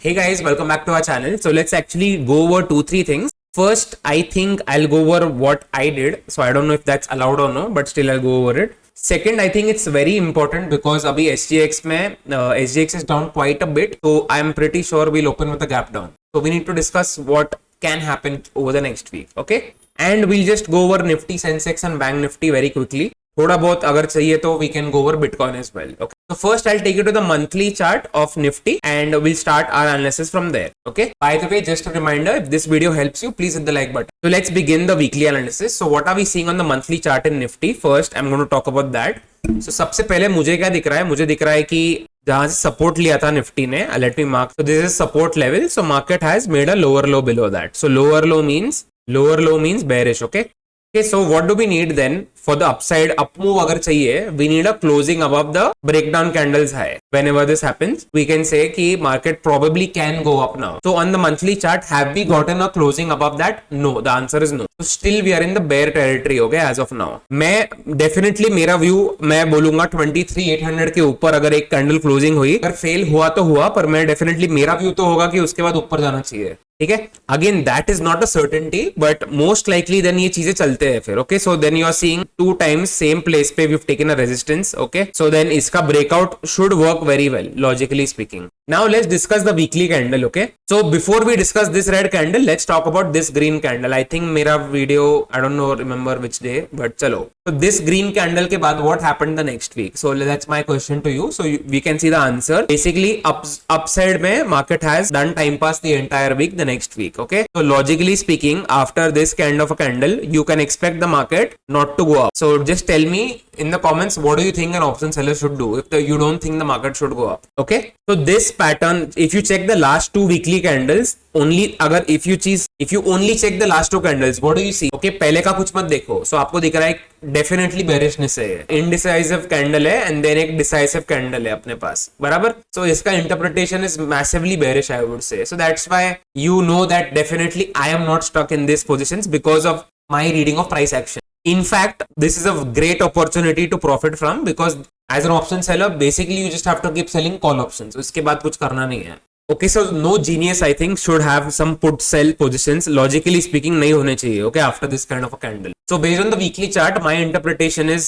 Hey guys, welcome back to our channel. So let's actually go over 2-3 things. First, I think I'll go over what I did. So I don't know if that's allowed or no, but still I'll go over it. Second, I think it's very important because abhi SGX mein SGX is down quite a bit. So I'm pretty sure we'll open with a gap down. So we need to discuss what can happen over the next week. Okay, and we'll just go over Nifty, Sensex and Bank Nifty very quickly. थोड़ा बहुत अगर चाहिए तो we can go over Bitcoin as well. Okay. So first I'll take you to the monthly chart of Nifty and we'll start our analysis from there. Okay. By the way, just a reminder, if this video helps you, please hit the like button. So let's begin the weekly analysis. So what are we seeing on the monthly chart in Nifty? First, I'm going to talk about that. So सबसे पहले मुझे क्या दिख रहा है? मुझे दिख रहा है कि जहां से सपोर्ट लिया था निफ्टी ने, let me mark. So this is support level. So market has made a lower low below that. So lower low means bearish. Okay. Okay, so what do we need then for the upside up move अगर चाहिए, we need a closing above the breakdown candles high. Whenever this happens, we can say कि market probably can go up now. So on the monthly chart, have we gotten a closing above that? No, the answer is no. So still we are in the bear territory, okay, as of now. मैं definitely मेरा view मैं बोलूंगा 23,800 के ऊपर अगर एक candle closing हुई, अगर फेल हुआ तो हुआ, पर मैं definitely मेरा व्यू तो होगा कि उसके बाद ऊपर जाना चाहिए. ठीक है, again that is not a certainty but most likely then ये चीजें चलते हैं फिर. Okay, so then you are seeing 2 times same place पे we have taken a resistance. Okay, so then इसका breakout should work very well logically speaking. Now let's discuss the weekly candle. Okay, so before we discuss this red candle, let's talk about this green candle. I think मेरा video, I don't know, remember which day, but चलो. So this green candle के बाद what happened the next week? So that's my question to you. So we can see the answer. Basically upside में market has done time pass the entire week the next week. Okay, so logically speaking, after this kind of a candle, you can expect the market not to go up. So just tell me in the comments, what do you think an option seller should do if you don't think the market should go up? Okay, so this pattern, if you check the last 2 weekly candles only, अगर if you only check the last 2 candles, what do you see? Okay, पहले का कुछ मत देखो. So आपको दिख रहा है डेफिनेटली बेरिशनेस है, इनडिसाइसिव कैंडल है एंड देन एक डिसाइसिव कैंडल है अपने पास, बराबर. सो इसका interpretation is massively bearish I would say. So that's why you know that definitely I am not stuck in this positions because of my reading of price action. In fact, this is a great opportunity to profit from because as an option seller, basically you just have to keep selling call options. उसके बाद कुछ करना नहीं है. Okay, so no genius I think should have some put sell positions. Logically speaking, नहीं होने चाहिए. Okay, after this kind of a candle. So based on the weekly chart, my interpretation is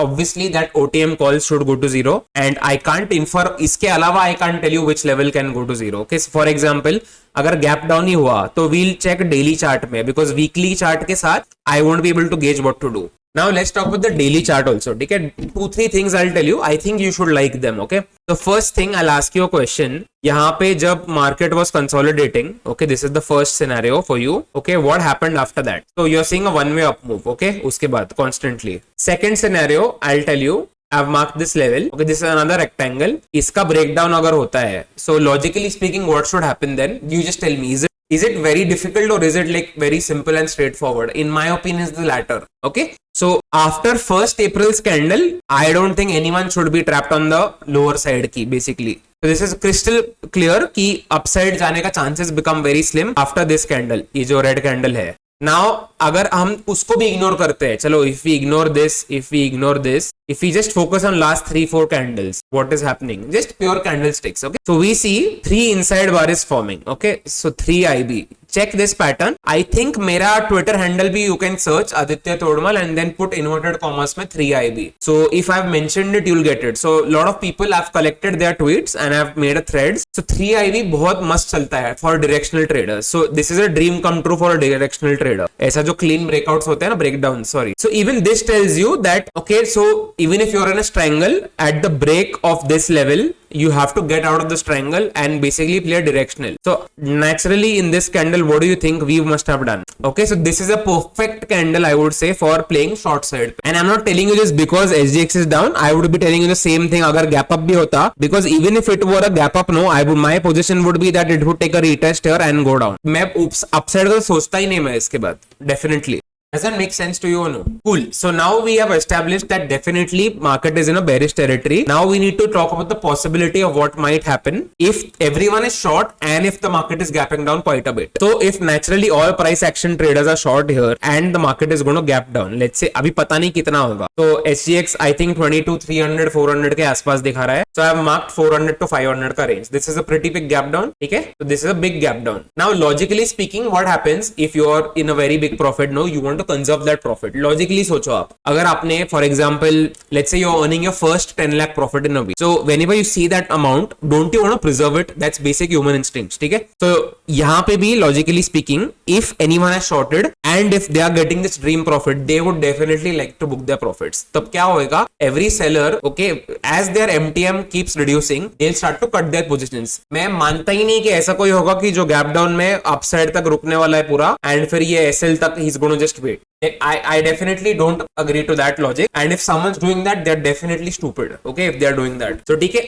obviously that OTM calls should go to zero, and I can't infer. इसके अलावा I can't tell you which level can go to zero. Okay, so for example, अगर gap down ही हुआ तो we'll check daily chart में because weekly chart के साथ I won't be able to gauge what to do. Now let's talk about the daily chart also. ठीक है, 2-3 things I'll tell you. I think you should like them. Okay, the first thing I'll ask you a question. यहाँ पे जब market was consolidating, okay, this is the first scenario for you. Okay, what happened after that? So you're seeing a one-way up move. Okay, उसके बाद constantly. Second scenario I'll tell you. I've marked this level. Okay, this is another rectangle. इसका breakdown अगर होता है, so logically speaking, what should happen then? You just tell me. Is it very difficult or is it like very simple and straightforward? In my opinion, it's the latter. Okay. So after 1st April's candle, I don't think anyone should be trapped on the lower side key basically. So this is crystal clear कि upside जाने का chances become very slim after this candle. ये जो red candle है. Now अगर हम उसको भी ignore करते हैं, चलो if we ignore this, if we just focus on last 3-4 candles, what is happening? Just pure candlesticks. Okay, so we see 3 inside bar is forming. Okay, so 3 IB. Check this pattern. I think मेरा Twitter handle भी you can search Aditya Todmal and then put inverted commas में 3 IB. So if I've mentioned it, you'll get it. So lot of people have collected their tweets and have made a threads. So 3 IB बहुत मस्त चलता है for directional traders. So this is a dream come true for a directional trader. ऐसा जो clean breakouts होते हैं ना, breakdown, sorry. So even this tells you that okay, so even if you're in a triangle at the break of this level, you have to get out of this triangle and basically play directional. So naturally in this candle, what do you think we must have done? Okay, so this is a perfect candle I would say for playing short side. And I'm not telling you this because SGX is down. I would be telling you the same thing अगर gap up भी होता, because even if it were a gap up, no, my position would be that it would take a retest here and go down. मैं upside का सोचता ही नहीं मैं इसके बाद definitely. Does that make sense to you or no? Cool. So now we have established that definitely market is in a bearish territory. Now we need to talk about the possibility of what might happen if everyone is short and if the market is gapping down quite a bit. So if naturally all price action traders are short here and the market is going to gap down, let's say अभी पता नहीं कितना होगा, तो SGX I think 22 300 400 के आसपास दिखा रहा है. So I have marked 400 to 500 का range. This is a pretty big gap down. ठीक है, so this is a big gap down. Now logically speaking, what happens if you are in a very big profit? No, you want to conserve that profit. Logically सोचो आप, अगर आपने for example let's say you're earning your first 10 lakh profit in a week, so whenever you see that amount, don't you want to preserve it? That's basic human instincts. ठीक है, so यहाँ पे भी logically speaking, if anyone has shorted and if they are getting this dream profit, they would definitely like to book their profits. तब क्या होएगा, every seller, okay, as their MTM keeps reducing, they'll start to cut their positions. मैं मानता ही नहीं कि ऐसा कोई होगा कि जो गैप डाउन में अपसाइड तक रुकने वाला है पूरा एंड फिर ये SL तक he's going to just wait. I definitely don't agree to that logic, and if someone's doing that, they're definitely stupid. Okay, if they're doing that. So ठीक है,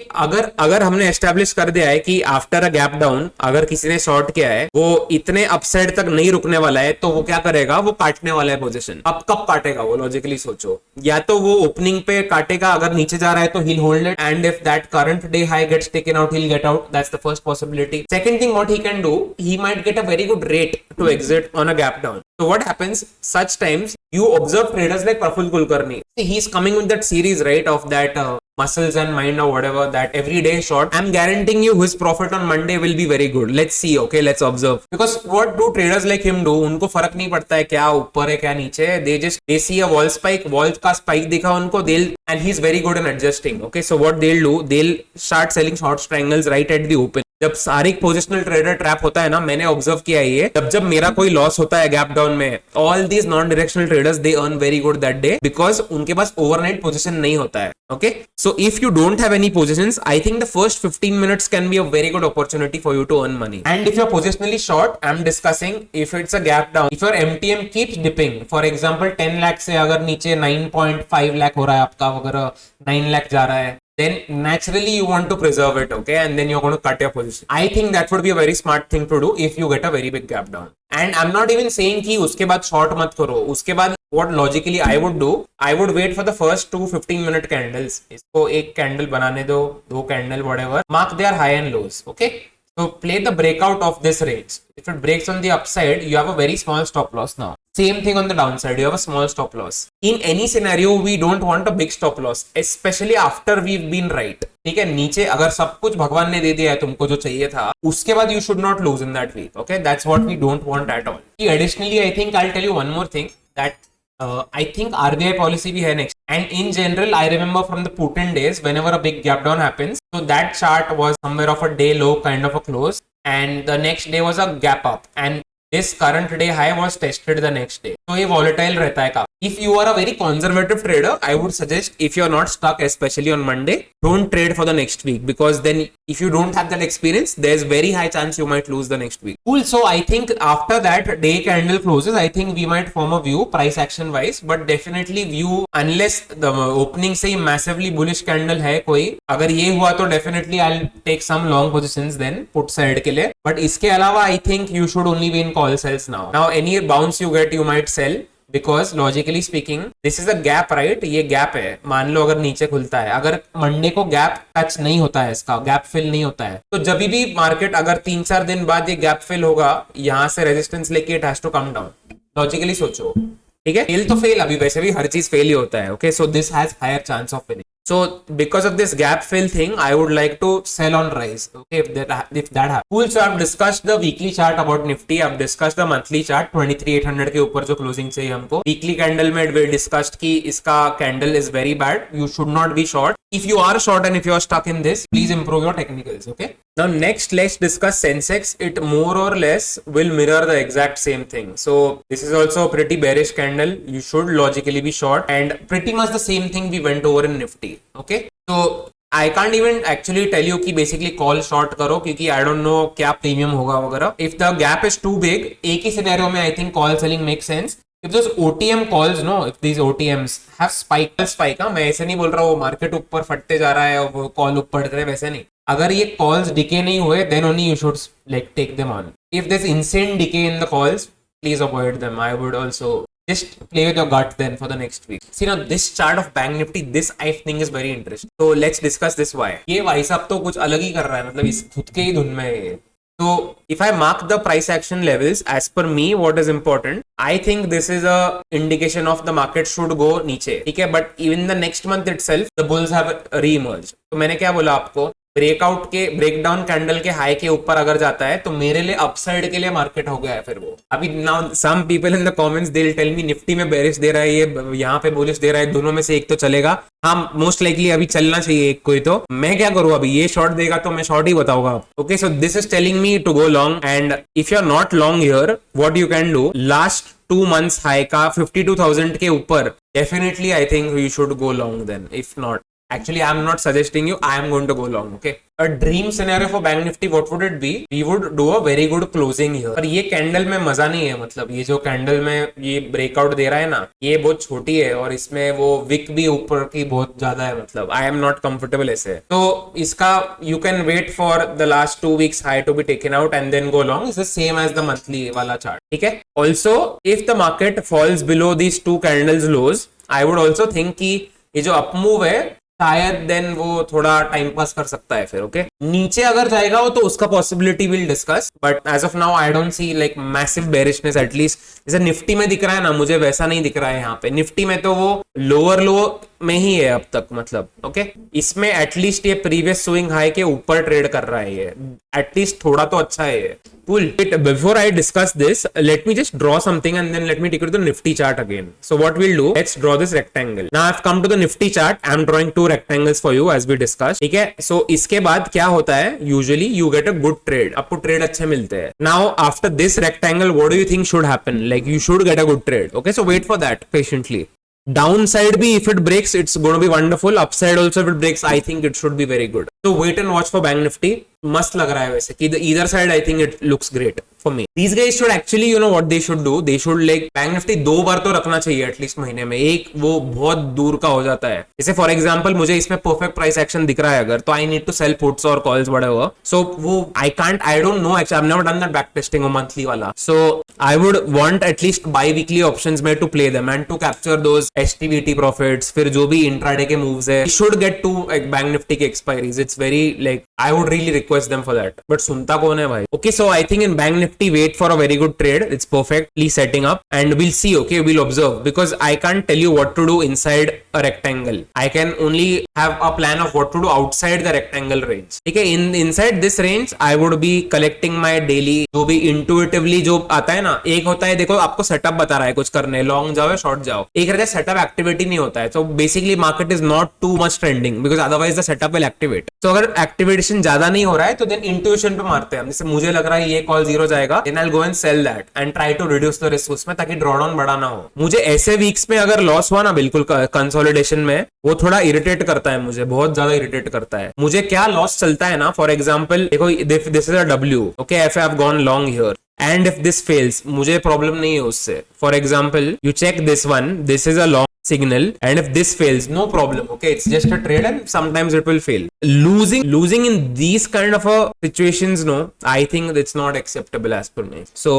अगर हमने establish कर दिया है कि after a gap down अगर किसी ने short किया है वो इतने upside तक नहीं रुकने वाला है, तो वो क्या करेगा, वो काटने वाला है पोजीशन. अब कब काटेगा वो, लॉजिकली सोचो, या तो वो ओपनिंग पे काटेगा, अगर नीचे जा रहा है तो he'll hold it, and if that current day high gets taken out, he'll get out. That's the first possibility. Second thing what he can do, he might get a very good rate to exit on a gap down. So what happens such times, you observe traders like Praful Kulkarni. See, he's coming with that series, right, of that muscles and mind or whatever, that every day short. I'm guaranteeing you his profit on Monday will be very good. Let's see, okay, let's observe. Because what do traders like him do? उनको फर्क नहीं पड़ता है क्या ऊपर है क्या नीचे है. They see a wall का spike दिखा उनको, and he's very good in adjusting. Okay, so what they'll do, they'll start selling short triangles right at the open. जब सारी पोजिशनल ट्रेडर ट्रैप होता है ना, मैंने ऑब्जर्व किया है ये, जब मेरा कोई लॉस होता है गैप डाउन में, all these non directional traders they earn very good that day because उनके पास ओवरनाइट पोजीशन नहीं होता है. Okay, so if you don't have any positions, I think the first 15 minutes can be a very good opportunity for you to earn money. And if you are positionally short, I am discussing if it's a gap down, if your MTM keeps dipping, for example 10 lakh से अगर नीचे 9.5 लाख हो रहा है आपका, अगर 9 लाख जा रहा है, then naturally you want to preserve it, okay, and then you're going to cut your position. I think that would be a very smart thing to do if you get a very big gap down. And I'm not even saying कि उसके बाद short मत करो. उसके बाद what logically I would do, I would wait for the first 2 15-minute candles. इसको एक candle बनाने दो, 2 candle whatever, mark their high and lows, okay. So play the breakout of this range. If it breaks on the upside, you have a very small stop loss now. Same thing on the downside, you have a small stop loss. In any scenario, we don't want a big stop loss, especially after we've been right. ठीक है, नीचे अगर सब कुछ भगवान ने दे दिया है तुमको जो चाहिए था, उसके बाद you should not lose in that week. Okay, that's what we don't want at all. Additionally, I think I'll tell you one more thing that I think RBI policy भी है next. And in general, I remember from the Putin days, whenever a big gap down happens, so that chart was somewhere of a day low kind of a close, and the next day was a gap up, and this current day high was tested the next day. So ये volatile रहता है काफी. If you are a very conservative trader, I would suggest, if you're not stuck, especially on Monday, don't trade for the next week, because then if you don't have that experience, there's very high chance you might lose the next week. Cool. So I think after that day candle closes, I think we might form a view price action wise, but definitely view, unless the opening से massively bullish candle है कोई, अगर ये हुआ तो definitely I'll take some long positions then put side के लिए. But इसके अलावा I think you should only be in call sells now. Now any bounce you get, you might sell. Because logically speaking, this is a gap, right? ये gap है, मान लो अगर नीचे खुलता है, अगर मंडे को गैप टच नहीं होता है, इसका गैप फिल नहीं होता है, तो जब भी मार्केट अगर 3-4 दिन बाद ये गैप फिल होगा, यहाँ से रेजिस्टेंस लेके it has to come down. Logically सोचो, ठीक है, फेल तो फेल, अभी वैसे भी हर चीज फेल ही होता है. Okay, so this has higher chance of winning. So because of this gap fill thing, I would like to sell on rise. Okay, if that happens. Cool. So I've discussed the weekly chart about Nifty. I've discussed the monthly chart 23,800 के ऊपर जो closing चाहिए हमको. Weekly candle में we discussed कि इसका candle is very bad. You should not be short. If you are short and if you are stuck in this, please improve your technicals. Okay. Now next, let's discuss Sensex. It more or less will mirror the exact same thing. So this is also a pretty bearish candle. You should logically be short, and pretty much the same thing we went over in Nifty. Okay, so I can't even actually tell you कि basically call short करो, क्योंकि I don't know क्या premium होगा वगैरह. If the gap is too big, एक ही scenario में I think call selling makes sense. If those OTM calls, no, if these OTMs have spike, हाँ, मैं ऐसे नहीं बोल रहा हूँ मार्केट ऊपर फटते जा रहा है और वो कॉल ऊपर रहे, वैसे नहीं. अगर ये calls decay नहीं हुए, then only you should like take them on. If there's insane decay in the calls, please avoid them. I would also just play with your gut then for the next week. See now this chart of Bank Nifty, this I think is very interesting. So let's discuss this why. ये भाई साहब तो कुछ अलग ही कर रहा है, मतलब इस खुद के ही धुन में है ये. So if I mark the price action levels, as per me, what is important, I think this is a indication of the market should go नीचे, ठीक है. But even the next month itself, the bulls have re-emerged. तो मैंने क्या बोला आपको, breakout के breakdown candle के हाई के ऊपर अगर जाता है तो मेरे लिए अपसाइड के लिए मार्केट हो गया है फिर वो. अभी now some people in the comments they will tell me Nifty में बेरिश दे रहा है, ये यहाँ पे बुलिश दे रहा है, दोनों में से एक तो चलेगा. हाँ मोस्ट लाइकली अभी चलना चाहिए एक कोई. तो मैं क्या करूँ, अभी ये शॉर्ट देगा तो मैं शॉर्ट ही बताऊंगा. Okay so this is telling me to go long, and if you are not long here, what you can do, last 2 months high का 52,000 के ऊपर definitely I think you should go long then. If not, actually I am not suggesting you, I am going to go long. Okay, a dream scenario for Bank Nifty, what would it be? We would do a very good closing here. पर ये candle में मजा नहीं है, मतलब ये जो candle में ये ब्रेकआउट दे रहा है ना, ये बहुत छोटी है और इसमें वो विक भी ऊपर की बहुत ज्यादा है, मतलब आई एम नॉट कंफर्टेबल ऐसे. तो इसका you can wait for the last 2 weeks high to be taken out and then go long. Is the same as the monthly वाला चार्ट, ठीक है. Also if the market falls below these 2 candles lows, I would also think कि ये जो up move है शायद then वो थोड़ा टाइम पास कर सकता है फिर. ओके, नीचे अगर जाएगा वो तो उसका possibility will discuss, but as of now I don't see like massive bearishness. At least जैसे निफ्टी में दिख रहा है ना, मुझे वैसा नहीं दिख रहा है यहाँ पे. निफ्टी में तो वो लोअर लो में ही है अब तक, मतलब ओके. इसमें एटलीस्ट ये प्रीवियस स्विंग हाई के ऊपर ट्रेड कर रहा है, ये एटलीस्ट थोड़ा तो अच्छा है ये. Cool. Before I discuss this, let me just draw something and then let me take you to the Nifty chart again. So what we'll do, let's draw this rectangle. Now I've come to the Nifty chart. I'm drawing 2 rectangles for you as we discussed. ठीक है. So इसके बाद क्या होता है, usually you get a good trade. आपको trade अच्छे मिलते हैं. Now after this rectangle, what do you think should happen? Like you should get a good trade. Okay, so wait for that patiently. Downside भी if it breaks, it's going to be wonderful. Upside also if it breaks, I think it should be very good. So wait and watch for Bank Nifty. मस्त लग रहा है वैसे कि either side I think it looks great for me. These guys should actually, you know what they should do? They should like Bank Nifty 2 बार तो रखना चाहिए at least महीने में. एक वो बहुत दूर का हो जाता है. जैसे फॉर एग्जांपल मुझे इसमें परफेक्ट प्राइस एक्शन दिख रहा है अगर, तो I need to sell puts और कॉल्स व्हाटएवर. सो वो I don't know actually, I have never done that back testing और मंथली वाला. So I would want at least buy weekly options में to play them and to capture those HTVT profits. फिर जो भी intraday के moves है, should get to bank nifty के expiries. It's very like I would really request them for that. But सुनता कौन है भाई. Okay so I think in Bank Nifty wait for a very good trade. It's perfectly setting up and we'll see. Okay, we'll observe because I can't tell you what to do inside a rectangle. I can only have a plan of what to do outside the rectangle range. Okay, inside this range I would be collecting my daily जो भी intuitively जो आता है ना. एक होता है देखो आपको सेटअप बता रहा है कुछ करने, लॉन्ग जाओ या शॉर्ट जाओ. एक रहता है सेटअप एक्टिविटी नहीं होता है. So basically market is not too much trending because otherwise the setup will activate. So अगर एक्टिवेशन ज्यादा नहीं हो रहा है तो then intuition पे मारते हैं. जैसे मुझे लग रहा है ये कॉल 0 जाएगा, then I'll go and sell that and try to reduce the risk उसमें, ताकि ड्रॉडाउन बड़ा ना हो. मुझे ऐसे वीक्स में अगर लॉस हुआ ना बिल्कुल कंसोलिडेशन में, वो थोड़ा इरिटेट करता है मुझे, बहुत ज्यादा इरिटेट करता है मुझे. क्या लॉस चलता है ना, फॉर एग्जांपल देखो this is a W. Okay, if I have gone long here and if this fails, मुझे प्रॉब्लम नहीं है उससे. For example you check this one, this is a long signal and if this fails, no problem. Okay, it's just a trade and sometimes it will fail. Losing in these kind of situations, no, I think it's not acceptable as per me. So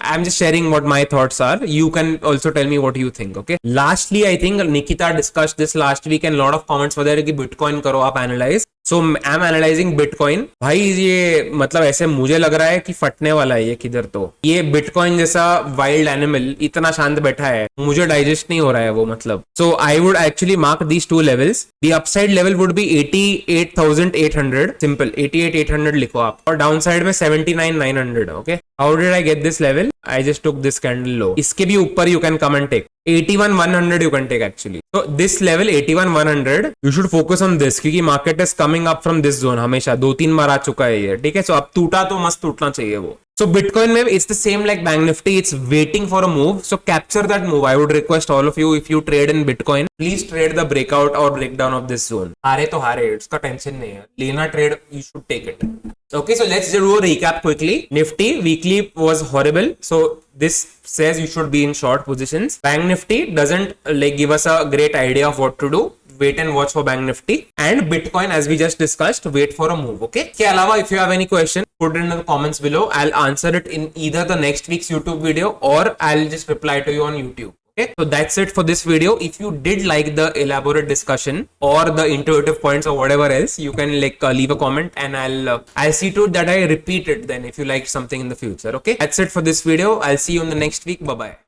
I'm just sharing what my thoughts are. You can also tell me what you think. Okay, lastly I think Nikita discussed this last week and lot of comments were there कि Bitcoin करो आप analyze. So I'm analyzing Bitcoin. भाई ये मतलब ऐसे मुझे लग रहा है कि फटने वाला है ये किधर. तो ये Bitcoin जैसा वाइल्ड एनिमल इतना शांत बैठा है, मुझे डाइजेस्ट नहीं हो रहा है वो, मतलब. So I would actually mark these 2 levels. The upside level would be 88,800. Simple 88,800 लिखो आप, और डाउनसाइड में 79,900. Okay, how did I get this level? I just took this candle low. इसके भी ऊपर you can come and take 81,100 you can take actually. So this level 81,100 you should focus on this, क्योंकि market is coming up from this zone. हमेशा 2-3 बार आ चुका है ये, ठीक है. So अब टूटा तो मस्त टूटना चाहिए वो. So Bitcoin में it's the same like Bank Nifty. It's waiting for a move. So capture that move. I would request all of you, if you trade in Bitcoin, please trade the breakout or breakdown of this zone. हारे तो हारे, उसका tension नहीं है. लेना trade, you should take it. Okay, so let's do a recap quickly. Nifty weekly was horrible. So this says you should be in short positions. Bank Nifty doesn't like give us a great idea of what to do. wait and watch for Bank Nifty, and Bitcoin, as we just discussed, wait for a move. Okay. के अलावा if you have any question, put it in the comments below. I'll answer it in either the next week's YouTube video or I'll just reply to you on YouTube. Okay, so that's it for this video. If you did like the elaborate discussion or the intuitive points or whatever else, you can like leave a comment and I'll see to it that I repeat it then if you like something in the future. Okay, that's it for this video. I'll see you in the next week. Bye bye.